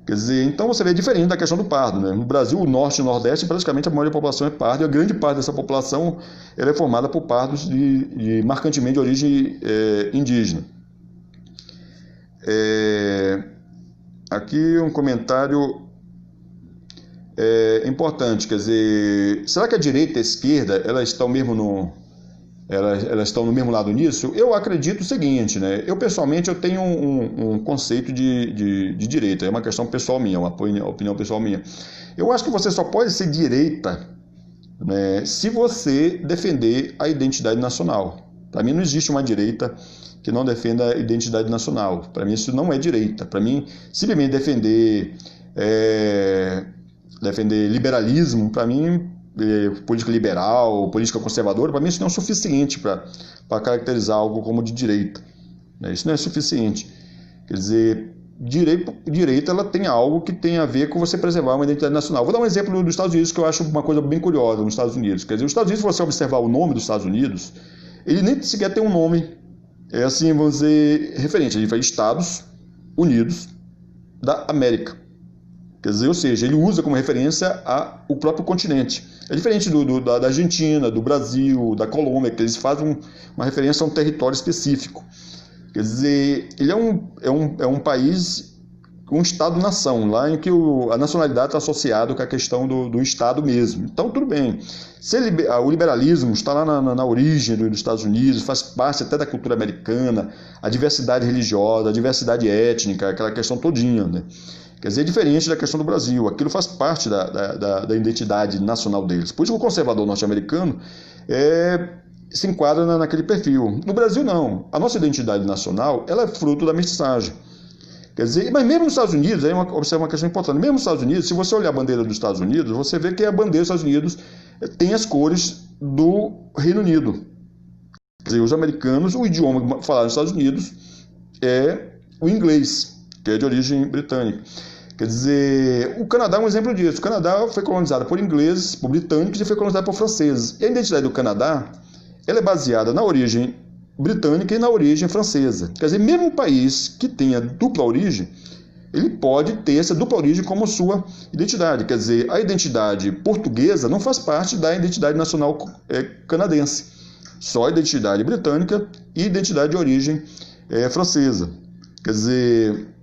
Quer dizer, então você vê diferente da questão do pardo, né? No Brasil, o Norte e o Nordeste, praticamente a maioria da população é pardo, e a grande parte dessa população ela é formada por pardos marcantemente de origem indígena. Aqui um comentário importante, quer dizer, será que a direita e a esquerda elas estão no mesmo lado nisso? Eu acredito o seguinte, né? Eu pessoalmente eu tenho um conceito de direita, é uma questão pessoal minha, uma opinião pessoal minha. Eu acho que você só pode ser direita, né, se você defender a identidade nacional. Para mim não existe uma direita que não defenda a identidade nacional. Para mim isso não é direita. Para mim, simplesmente defender liberalismo, para mim, política liberal, política conservadora, para mim isso não é suficiente para caracterizar algo como de direita. Isso não é suficiente. Quer dizer, direita ela tem algo que tem a ver com você preservar uma identidade nacional. Vou dar um exemplo dos Estados Unidos, que eu acho uma coisa bem curiosa nos Estados Unidos. Quer dizer, os Estados Unidos, se você observar o nome dos Estados Unidos, ele nem sequer tem um nome, assim, vamos dizer, referente. Ele faz Estados Unidos da América. Quer dizer, ou seja, ele usa como referência o próprio continente. É diferente da Argentina, do Brasil, da Colômbia, que eles fazem uma referência a um território específico. Quer dizer, ele é um país, um Estado-nação, lá em que a nacionalidade está associada com a questão do Estado mesmo. Então, tudo bem. Se o liberalismo está lá na origem dos Estados Unidos, faz parte até da cultura americana, a diversidade religiosa, a diversidade étnica, aquela questão todinha, né? Quer dizer, é diferente da questão do Brasil. Aquilo faz parte da identidade nacional deles. Por isso que o conservador norte-americano se enquadra naquele perfil. No Brasil, não. A nossa identidade nacional ela é fruto da mestiçagem. Quer dizer, mas mesmo nos Estados Unidos, aí observa uma questão importante, mesmo nos Estados Unidos, se você olhar a bandeira dos Estados Unidos, você vê que a bandeira dos Estados Unidos tem as cores do Reino Unido. Quer dizer, os americanos, o idioma falado nos Estados Unidos é o inglês, que é de origem britânica. Quer dizer, o Canadá é um exemplo disso. O Canadá foi colonizado por ingleses, por britânicos e foi colonizado por franceses. E a identidade do Canadá ela é baseada na origem britânica e na origem francesa. Quer dizer, mesmo um país que tenha dupla origem, ele pode ter essa dupla origem como sua identidade. Quer dizer, a identidade portuguesa não faz parte da identidade nacional canadense. Só a identidade britânica e identidade de origem francesa. Quer dizer,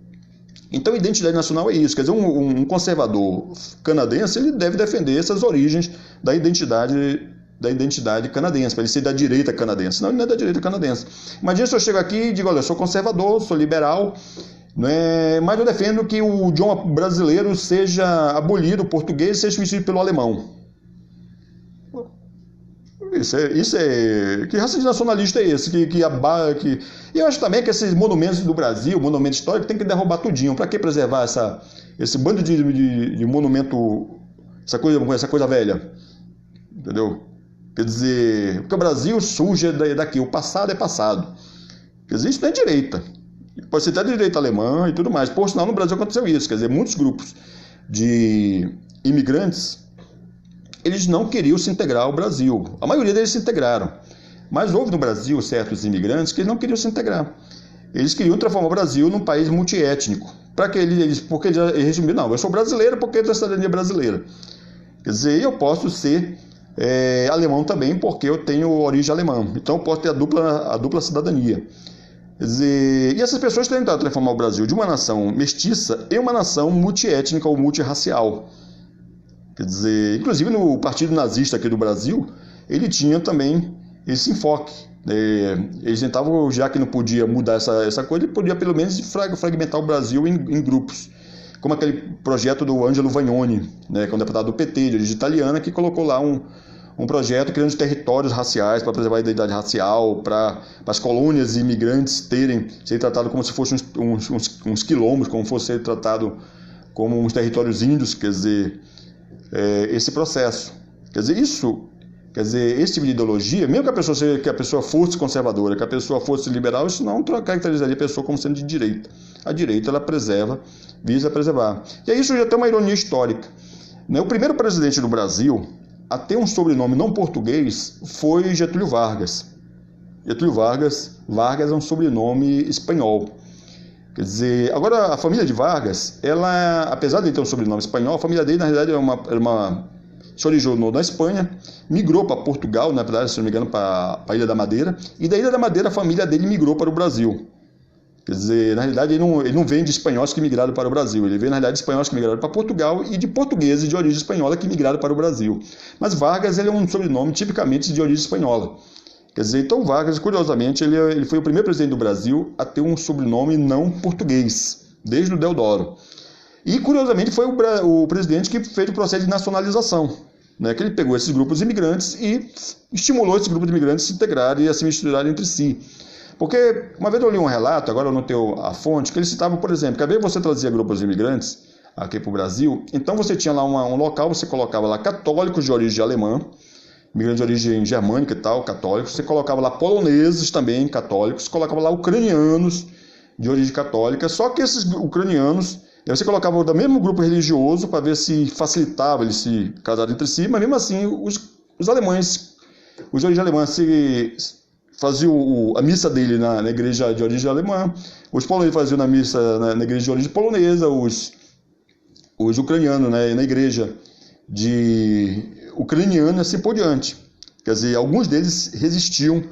então a identidade nacional é isso. Quer dizer, um conservador canadense ele deve defender essas origens da identidade canadense, para ele ser da direita canadense. Não, ele não é da direita canadense. Imagina se eu chego aqui e digo, olha, eu sou conservador, sou liberal, mas eu defendo que o idioma brasileiro seja abolido, o português seja substituído pelo alemão. Que raça de nacionalista é esse? E eu acho também que esses monumentos do Brasil, monumento histórico, tem que derrubar tudinho. Para que preservar esse bando de monumento, essa coisa velha? Entendeu? Quer dizer, porque o Brasil surge daqui, o passado é passado. Quer dizer, isso não é direita. Pode ser até direita alemã e tudo mais. Por sinal, no Brasil aconteceu isso. Quer dizer, muitos grupos de imigrantes, eles não queriam se integrar ao Brasil. A maioria deles se integraram. Mas houve no Brasil certos imigrantes que não queriam se integrar. Eles queriam transformar o Brasil num país multiétnico. Para que porque eles resumiram, não, eu sou brasileiro porque eu tenho cidadania brasileira. Quer dizer, eu posso ser alemão também porque eu tenho origem alemã. Então eu posso ter a dupla cidadania. Quer dizer, e essas pessoas tentaram transformar o Brasil de uma nação mestiça em uma nação multiétnica ou multirracial. Quer dizer, inclusive no Partido Nazista aqui do Brasil, ele tinha também esse enfoque. Eles tentavam, já que não podia mudar essa coisa, ele podia pelo menos fragmentar o Brasil em grupos. Como aquele projeto do Ângelo Vagnoni, que é um deputado do PT, de origem italiana, que colocou lá um projeto criando territórios raciais para preservar a identidade racial, para as colônias imigrantes serem tratadas como se fossem uns quilombos, como fosse ser tratado como uns territórios índios, quer dizer, esse processo. Quer dizer, esse tipo de ideologia, mesmo que a pessoa fosse conservadora, que a pessoa fosse liberal, isso não caracterizaria a pessoa como sendo de direita. A direita, ela visa preservar. E aí isso já tem uma ironia histórica. O primeiro presidente do Brasil a ter um sobrenome não português foi Getúlio Vargas. Getúlio Vargas é um sobrenome espanhol. Quer dizer, agora a família de Vargas, ela, apesar de ter um sobrenome espanhol, a família dele, na realidade, se originou na Espanha, migrou para Portugal, na verdade, se não me engano, para a Ilha da Madeira, e da Ilha da Madeira a família dele migrou para o Brasil. Quer dizer, na realidade, ele não vem de espanhóis que migraram para o Brasil, ele vem, na realidade, de espanhóis que migraram para Portugal e de portugueses de origem espanhola que migraram para o Brasil. Mas Vargas ele é um sobrenome tipicamente de origem espanhola. Quer dizer, então Vargas, curiosamente, ele foi o primeiro presidente do Brasil a ter um sobrenome não português, desde o Deodoro. E, curiosamente, foi o presidente que fez o processo de nacionalização, que ele pegou esses grupos imigrantes e estimulou esses grupos de imigrantes a se integrarem e a se misturarem entre si. Porque uma vez eu li um relato, agora eu não tenho a fonte, que eles citavam, por exemplo, que às vezes você trazia grupos de imigrantes aqui para o Brasil, então você tinha lá um local, você colocava lá católicos de origem alemã, imigrantes de origem germânica e tal, católicos, você colocava lá poloneses também, católicos, colocava lá ucranianos de origem católica, só que esses ucranianos, você colocava do mesmo grupo religioso para ver se facilitava eles se casarem entre si, mas mesmo assim os alemães, os de origem alemã faziam a missa dele na igreja de origem alemã, os poloneses faziam na missa na igreja de origem polonesa, os os ucranianos, né, na igreja de ucraniana e assim por diante. Quer dizer, alguns deles resistiam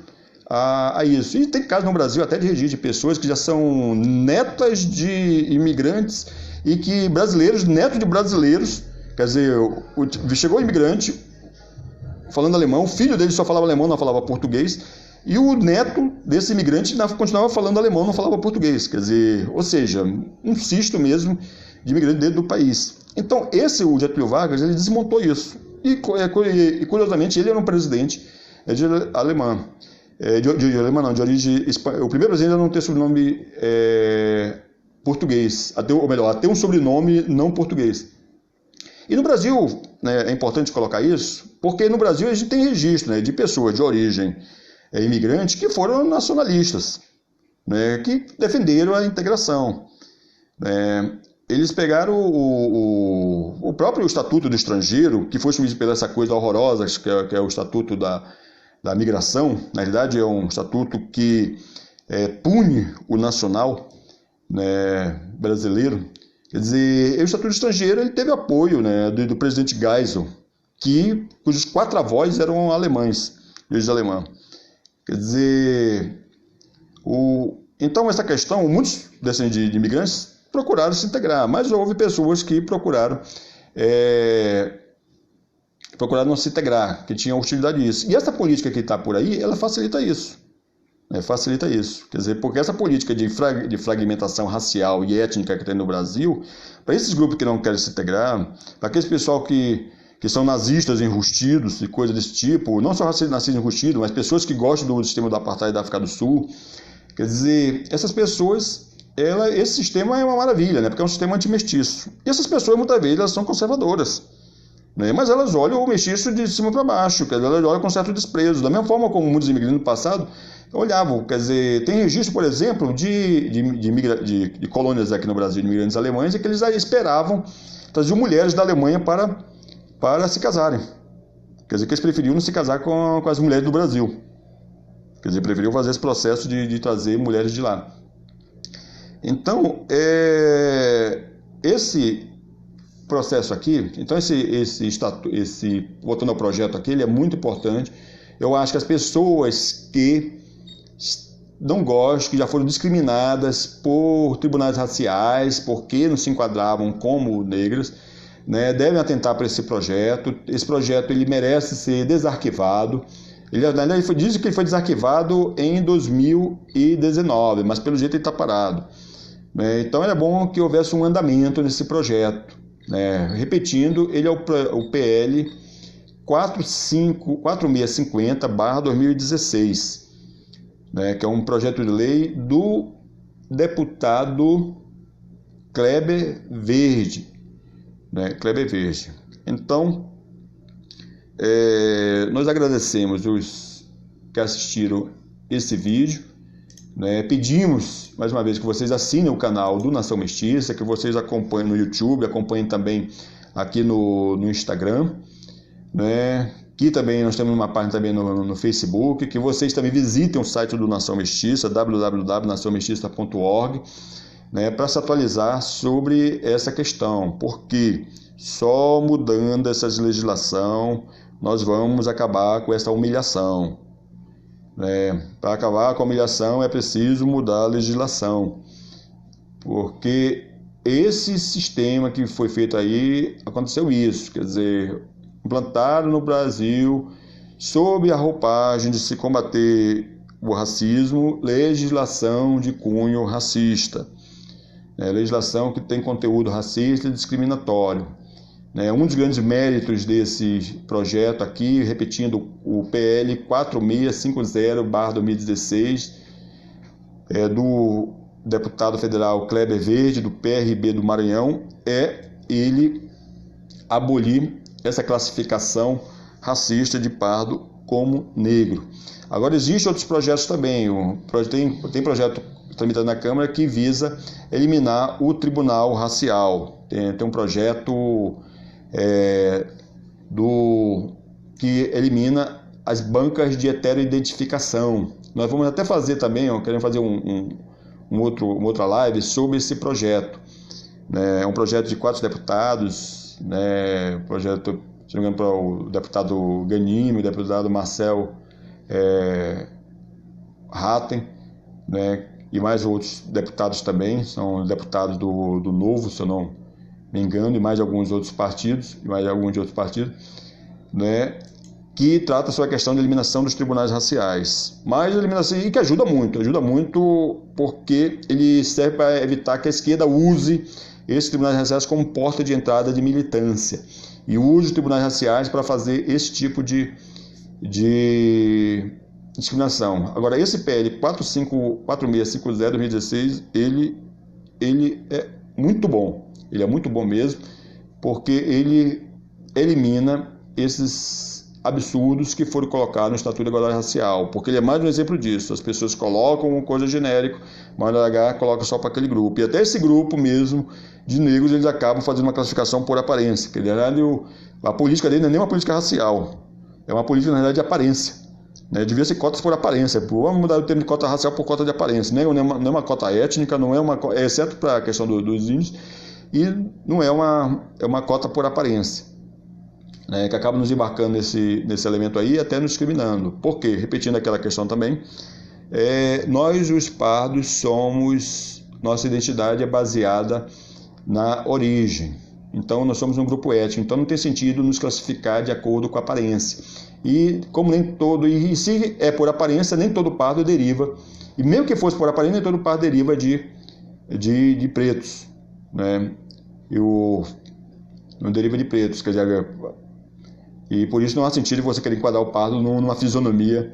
a isso. E tem casos no Brasil até de registro de pessoas que já são netas de imigrantes e que brasileiros, netos de brasileiros, quer dizer, chegou um imigrante falando alemão, o filho dele só falava alemão, não falava português, e o neto desse imigrante continuava falando alemão, não falava português. Quer dizer, ou seja, um cisto mesmo de imigrante dentro do país. Então, o Getúlio Vargas, ele desmontou isso. E curiosamente, ele era um presidente de alemão. De alemão não, de origem espanhola. O primeiro presidente a não ter sobrenome português, ou melhor, a ter um sobrenome não português. E no Brasil, né, é importante colocar isso, porque no Brasil a gente tem registro, né, de pessoas de origem imigrante que foram nacionalistas, né, que defenderam a integração. Eles pegaram o próprio Estatuto do Estrangeiro, que foi submetido pela essa coisa horrorosa, que é o Estatuto da Migração. Na realidade, é um estatuto que pune o nacional, né, brasileiro. Quer dizer, o Estatuto do Estrangeiro ele teve apoio, né, do presidente Geisel, cujos 4 avós eram alemães, de origem alemã. Quer dizer, então essa questão, muitos descendentes de imigrantes procuraram se integrar, mas houve pessoas que procuraram não se integrar, que tinham hostilidade disso. E essa política que está por aí, ela facilita isso. Facilita isso. Quer dizer, porque essa política de fragmentação racial e étnica que tem no Brasil, para esses grupos que não querem se integrar, para aqueles pessoal que são nazistas enrustidos e coisas desse tipo, não só nazistas enrustidos, mas pessoas que gostam do sistema do apartheid da África do Sul, quer dizer, essas pessoas, esse sistema é uma maravilha, né? Porque é um sistema antimestiço. E essas pessoas, muitas vezes, elas são conservadoras, né? Mas elas olham o mestiço de cima para baixo, quer dizer, elas olham com certo desprezo. Da mesma forma como muitos imigrantes no passado olhavam, quer dizer, tem registro, por exemplo, de colônias aqui no Brasil, de imigrantes alemães, e que eles esperavam, traziam mulheres da Alemanha para se casarem. Quer dizer, que eles preferiam não se casar com as mulheres do Brasil. Quer dizer, preferiam fazer esse processo de trazer mulheres de lá. Então, esse processo aqui, então voltando ao projeto aqui, ele é muito importante. Eu acho que as pessoas que não gostam, que já foram discriminadas por tribunais raciais, porque não se enquadravam como negras, né, devem atentar para esse projeto. Esse projeto ele merece ser desarquivado. Dizem que ele foi desarquivado em 2019, mas pelo jeito ele está parado. Então era bom que houvesse um andamento nesse projeto. Repetindo, ele é o PL 4650/2016, que é um projeto de lei do deputado Kleber Verde. Então, nós agradecemos os que assistiram esse vídeo, pedimos mais uma vez que vocês assinem o canal do Nação Mestiça, que vocês acompanhem no YouTube, acompanhem também aqui no Instagram, que também nós temos uma página também no Facebook, que vocês também visitem o site do Nação Mestiça, www.naçãomestiça.org, para se atualizar sobre essa questão, porque só mudando essa legislação nós vamos acabar com essa humilhação. Para acabar com a humilhação é preciso mudar a legislação, porque esse sistema que foi feito aí, aconteceu isso, quer dizer, implantaram no Brasil, sob a roupagem de se combater o racismo, legislação de cunho racista, legislação que tem conteúdo racista e discriminatório. Um dos grandes méritos desse projeto aqui, repetindo, o PL 4650/2016, do deputado federal Kleber Verde, do PRB do Maranhão, é ele abolir essa classificação racista de pardo como negro. Agora, existem outros projetos também. Tem projeto tramitado na Câmara que visa eliminar o tribunal racial. Tem um projeto que elimina as bancas de heteroidentificação. Nós vamos até fazer também, queremos fazer uma outra live sobre esse projeto. né? É um projeto de 4 deputados, né? Projeto, se não me engano, para o deputado Ganime, o deputado Marcel Hatten, né? E mais outros deputados também, são deputados do Novo, se eu não me engano, e mais alguns outros partidos, né? Que trata sobre a questão de eliminação dos tribunais raciais. Mas eliminação e que ajuda muito porque ele serve para evitar que a esquerda use esses tribunais raciais como porta de entrada de militância e use os tribunais raciais para fazer esse tipo de discriminação. Agora, esse PL 4650/2016, ele é muito bom. Ele é muito bom mesmo, porque ele elimina esses absurdos que foram colocados no Estatuto de Igualdade Racial, porque ele é mais um exemplo disso. As pessoas colocam uma coisa genérica, mas na H coloca só para aquele grupo. E até esse grupo mesmo de negros, eles acabam fazendo uma classificação por aparência. Porque, na verdade, a política dele não é nem uma política racial, é uma política, na verdade, de aparência. Né? Devia ser cotas por aparência. Vamos mudar o termo de cota racial por cota de aparência. Não é uma cota étnica, não é uma, exceto para a questão dos índios, e não é uma cota por aparência, né, que acaba nos embarcando nesse elemento aí e até nos discriminando. Por quê? Repetindo aquela questão também, nós os pardos nossa identidade é baseada na origem, então nós somos um grupo étnico, então não tem sentido nos classificar de acordo com a aparência. E como nem todo, e se é por aparência, nem todo pardo deriva, e mesmo que fosse por aparência, nem todo pardo deriva de pretos, né? Não deriva de pretos, quer dizer, e por isso não há sentido você querer enquadrar o pardo numa fisionomia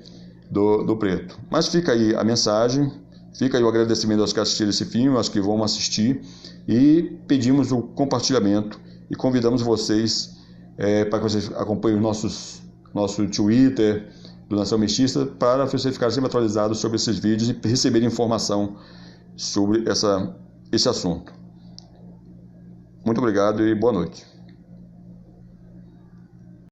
do preto. Mas fica aí a mensagem, fica aí o agradecimento aos que assistiram esse filme, aos que vão assistir, e pedimos o compartilhamento e convidamos vocês para que vocês acompanhem o nosso Twitter do Nação Mestiça, para vocês ficarem sempre atualizados sobre esses vídeos e receberem informação sobre esse assunto. Muito obrigado e boa noite.